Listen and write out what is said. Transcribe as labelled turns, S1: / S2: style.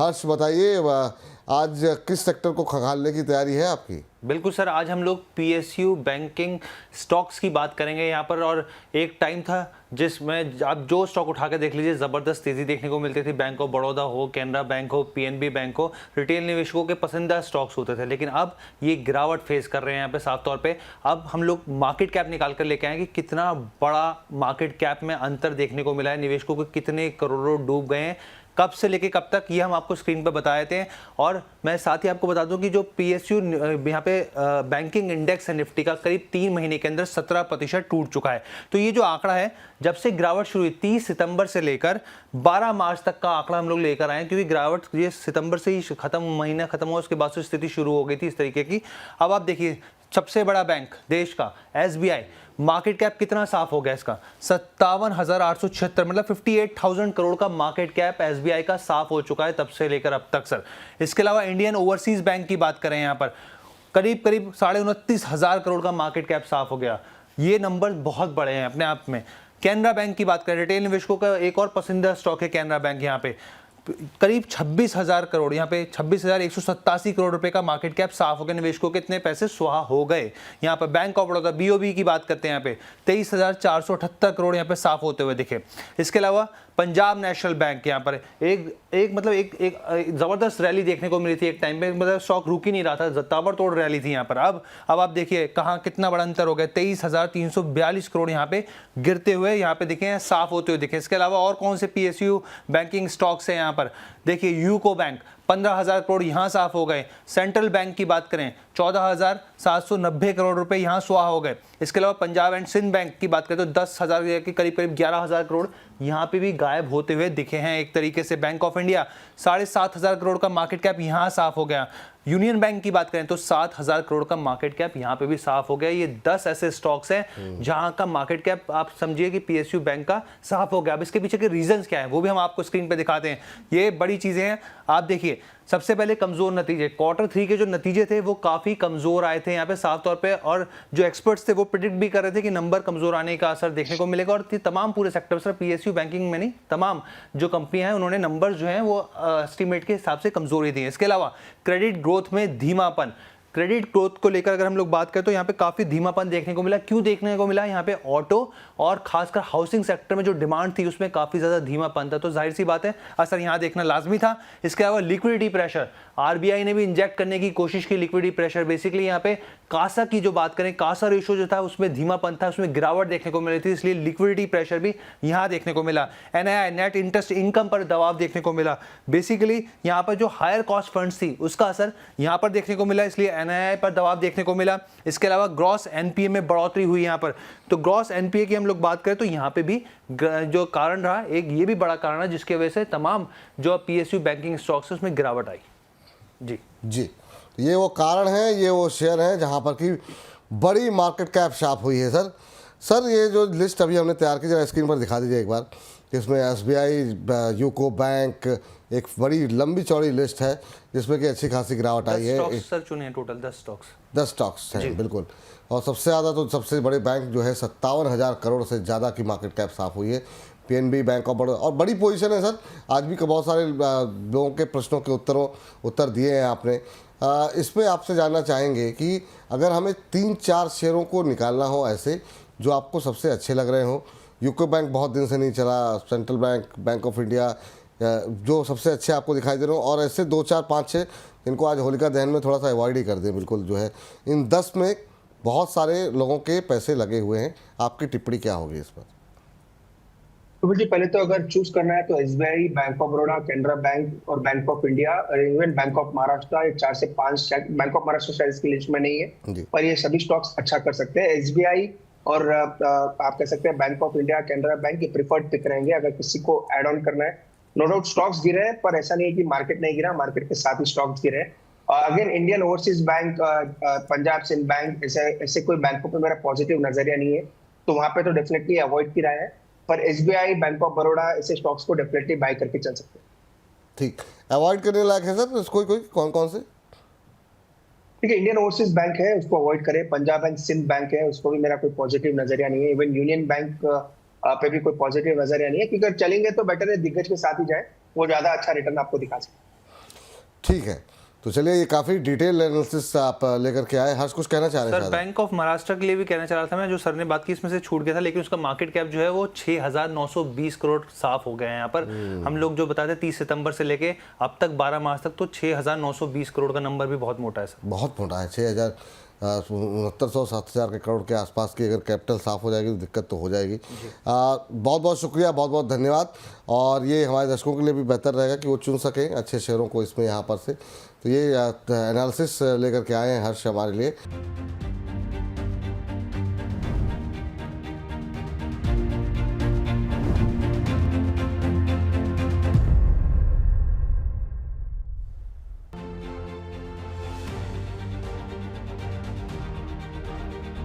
S1: हर्ष बताइए, आज किस सेक्टर को खंगालने की तैयारी है आपकी?
S2: बिल्कुल सर, आज हम लोग पीएसयू बैंकिंग स्टॉक्स की बात करेंगे यहाँ पर। और एक टाइम था जिसमें आप जो स्टॉक उठा के देख लीजिए ज़बरदस्त तेज़ी देखने को मिलती थी। बैंक ऑफ बड़ौदा हो, कैनरा बैंक हो, पीएनबी बैंक हो, रिटेल निवेशकों के पसंदीदा स्टॉक्स होते थे। लेकिन अब ये गिरावट फेस कर रहे हैं यहाँ पे साफ तौर पे। अब हम लोग मार्केट कैप निकाल कर लेके आए कि कितना बड़ा मार्केट कैप में अंतर देखने को मिला है, निवेशकों को कितने करोड़ों डूब गए हैं, कब से लेके कब तक, ये हम आपको स्क्रीन पर बताए थे। और मैं साथ ही आपको बता दूं कि जो पीएसयू यहाँ पे बैंकिंग इंडेक्स है निफ्टी का, करीब 3 महीने के अंदर 17% टूट चुका है। तो ये जो आंकड़ा है, जब से गिरावट शुरू हुई 30 सितंबर से लेकर 12 मार्च तक का आंकड़ा हम लोग लेकर आए, क्योंकि गिरावट ये सितंबर से ही महीना खत्म हुआ, उसके बाद से स्थिति शुरू हो गई थी इस तरीके की। अब आप देखिए, सबसे बड़ा बैंक देश का एसबीआई, मार्केट कैप कितना साफ हो गया इसका, 57,876, मतलब 58,000 करोड़ का मार्केट कैप एसबीआई का साफ हो चुका है तब से लेकर अब तक सर। इसके अलावा इंडियन ओवरसीज बैंक की बात करें, यहाँ पर करीब 29,500 करोड़ का मार्केट कैप साफ हो गया। ये नंबर बहुत बड़े हैं अपने आप में। कैनरा बैंक की बात करें, रिटेल निवेशकों का एक और पसंदीदा स्टॉक है कैनरा बैंक, यहाँ पे करीब 26,000 करोड़, यहाँ पे 26,187 करोड़ रुपए का मार्केट कैप साफ हो गया। निवेशकों के इतने पैसे सुहा हो गए। यहाँ पर बैंक ऑफ बड़ौदा बीओबी की बात करते हैं, यहाँ पे 23,478 करोड़ यहाँ पे साफ होते हुए दिखे। इसके अलावा पंजाब नेशनल बैंक, यहाँ पर एक जबरदस्त रैली देखने को मिली थी एक टाइम पे, मतलब स्टॉक रुक ही नहीं रहा था, ताबड़तोड़ रैली थी यहाँ पर। अब आप देखिए कहाँ कितना बड़ा अंतर हो गया, 23,342 करोड़ यहाँ पे गिरते हुए यहाँ पे दिखे हैं, साफ होते हुए दिखे। इसके अलावा और कौन से पीएसयू बैंकिंग स्टॉक्स हैं यहाँ पर, देखिए यूको बैंक 15,000 करोड़ यहाँ साफ हो गए। सेंट्रल बैंक की बात करें 14,790 करोड़ रुपए यहाँ स्वाहा हो गए। इसके अलावा पंजाब एंड सिंध बैंक की बात करें तो 10,000 के करीब 11,000 करोड़ यहाँ पे भी गायब होते हुए दिखे हैं एक तरीके से। बैंक ऑफ इंडिया 7,500 करोड़ का मार्केट कैप यहाँ साफ हो गया। यूनियन बैंक की बात करें तो 7,000 करोड़ का मार्केट कैप यहाँ पे भी साफ हो गया। ये 10 ऐसे स्टॉक्स हैं जहां का मार्केट कैप आप समझिए कि पीएसयू बैंक का साफ हो गया। अब इसके पीछे के रीजंस क्या है वो भी हम आपको स्क्रीन पे दिखाते हैं। ये बड़ी चीजें हैं, आप देखिए। सबसे पहले कमजोर नतीजे, Q3 के जो नतीजे थे वो काफी कमजोर आए थे यहाँ पे साफ तौर पे, और जो एक्सपर्ट्स थे वो प्रिडिक्ट भी कर रहे थे कि नंबर कमजोर आने का असर देखने को मिलेगा। और तमाम पूरे सेक्टर सर, पीएसयू बैंकिंग में नहीं, तमाम जो कंपनियां हैं उन्होंने नंबर जो हैं वो एस्टिमेट के हिसाब से कमजोरी दी है। इसके अलावा क्रेडिट ग्रोथ में धीमापन, क्रेडिट ग्रोथ को लेकर अगर हम लोग बात करें तो यहाँ पे काफी धीमापन देखने को मिला। क्यों देखने को मिला, यहाँ पे ऑटो और खासकर हाउसिंग सेक्टर में जो डिमांड थी उसमें काफी ज्यादा धीमापन था, तो जाहिर सी बात है असर यहाँ देखना लाजमी था। इसके अलावा लिक्विडिटी प्रेशर, आरबीआई ने भी इंजेक्ट करने की कोशिश की लिक्विडिटी प्रेशर। बेसिकली यहाँ पे कासा की जो बात करें, कासा रेशो जो था उसमें धीमापन था, उसमें गिरावट देखने को मिली थी, इसलिए लिक्विडिटी प्रेशर भी यहाँ देखने को मिला। एनआईआई नेट इंटरेस्ट इनकम पर दबाव देखने को मिला। बेसिकली यहाँ पर जो हायर कॉस्ट फंड्स थी उसका असर यहाँ पर देखने को मिला, इसलिए एनआईआई पर दबाव देखने को मिला। इसके अलावा ग्रॉस एनपीए में बढ़ोतरी हुई यहाँ पर, तो ग्रॉस एनपीए की हम लोग बात करें तो यहाँ पे भी जो कारण रहा, एक ये भी बड़ा कारण है जिसकी वजह से तमाम जो पीएसयू बैंकिंग स्टॉक्स है उसमें गिरावट आई। जी,
S1: ये वो कारण है, ये वो शेयर है जहां पर की बड़ी मार्केट कैप शार्प हुई है। सर ये जो लिस्ट अभी हमने तैयार की, जरा स्क्रीन पर दिखा दीजिए एक बार, इसमें एसबीआई, यूको बैंक, एक बड़ी लंबी चौड़ी लिस्ट है जिसमें कि अच्छी खासी गिरावट आई है।
S2: सर चुने टोटल 10
S1: स्टॉक्स हैं बिल्कुल। और सबसे ज़्यादा तो सबसे बड़े बैंक जो है 57,000 करोड़ से ज़्यादा की मार्केट कैप साफ हुई है। पीएनबी, बैंक ऑफ बड़ौदा, और बड़ी पोजीशन है सर। आज भी बहुत सारे लोगों के प्रश्नों के उत्तर दिए हैं आपने। इसमें आपसे जानना चाहेंगे कि अगर हमें 3-4 शेयरों को निकालना हो ऐसे जो आपको सबसे अच्छे लग रहे हो, यूको बैंक बहुत दिन से नहीं चला, central bank, bank of India जो सबसे अच्छे आपको दिखाई दे रहे हो, और ऐसे 2-4-5-6 इनको आज होलिका दहन में थोड़ा सा अवॉइड ही कर दें बिल्कुल जो है। इन 10 में बहुत सारे लोगों के पैसे लगे हुए हैं, आपकी टिप्पणी क्या होगी इस पर?
S3: तो जी पहले तो अगर चूज करना है तो SBI, bank of Baroda, Canara bank और bank of India, even bank of Maharashtra, ये 4 से 5, बैंक ऑफ महाराष्ट्र शायद इसकी लिस्ट में नहीं है, पर ये सभी स्टॉक्स अच्छा कर सकते हैं। एसबीआई और आप कह सकते हैं bank of India, Canara bank, ये प्रिफर्ड पिक रहेंगे अगर किसी को एड ऑन करना है। नो डाउट स्टॉक्स गिरे हैं, पर ऐसा नहीं है कि मार्केट नहीं गिरा, मार्केट के साथ ही स्टॉक्स गिरे हैं। Again Indian Overseas Bank, Punjab Sind Bank, ऐसे कोई बैंकों पे मेरा पॉजिटिव नजरिया नहीं है, तो वहां पे तो डेफिनेटली अवॉइड की रहा है। पर एसबीआई, बैंक ऑफ बड़ौदा, ऐसे स्टॉक्स को डेफिनेटली बाय करके चल सकते हैं।
S1: ठीक, अवॉइड करने लायक है सर कोई कौन से?
S3: ठीक है, इंडियन ओवरसीज बैंक है, उसको अवॉइड करें। पंजाब एंड सिंध बैंक है, उसको भी मेरा कोई पॉजिटिव नजरिया नहीं है। इवन यूनियन बैंक पे भी कोई पॉजिटिव नजरिया नहीं है, क्योंकि चलेंगे तो बेटर है दिग्गज के साथ ही जाए, वो ज्यादा अच्छा रिटर्न आपको दिखा सकते हैं।
S1: ठीक है, तो चलिए ये काफ़ी डिटेल एनालिसिस आप लेकर के आए। हर्ष कुछ कहना चाह रहे हैं
S2: सर
S1: शायद?
S2: बैंक ऑफ महाराष्ट्र के लिए भी कहना चाह रहा था मैं, जो सर ने बात की इसमें से छूट गया था, लेकिन उसका मार्केट कैप जो है वो 6,920 करोड़ साफ हो गए हैं यहाँ पर। हम लोग जो बताते 30 सितंबर से लेके अब तक 12 मार्च तक, तो 6,920 करोड़ का नंबर भी बहुत मोटा है सर।
S1: बहुत मोटा है। 6,6900-7,000 के करोड़ के आसपास की अगर कैपिटल साफ़ हो जाएगी तो दिक्कत तो हो जाएगी। बहुत बहुत शुक्रिया, बहुत बहुत धन्यवाद। और ये हमारे दर्शकों के लिए भी बेहतर रहेगा कि वो चुन सकें अच्छे शेयरों को इसमें यहाँ पर से। तो ये एनालिसिस लेकर के आए हैं हर्ष हमारे लिए।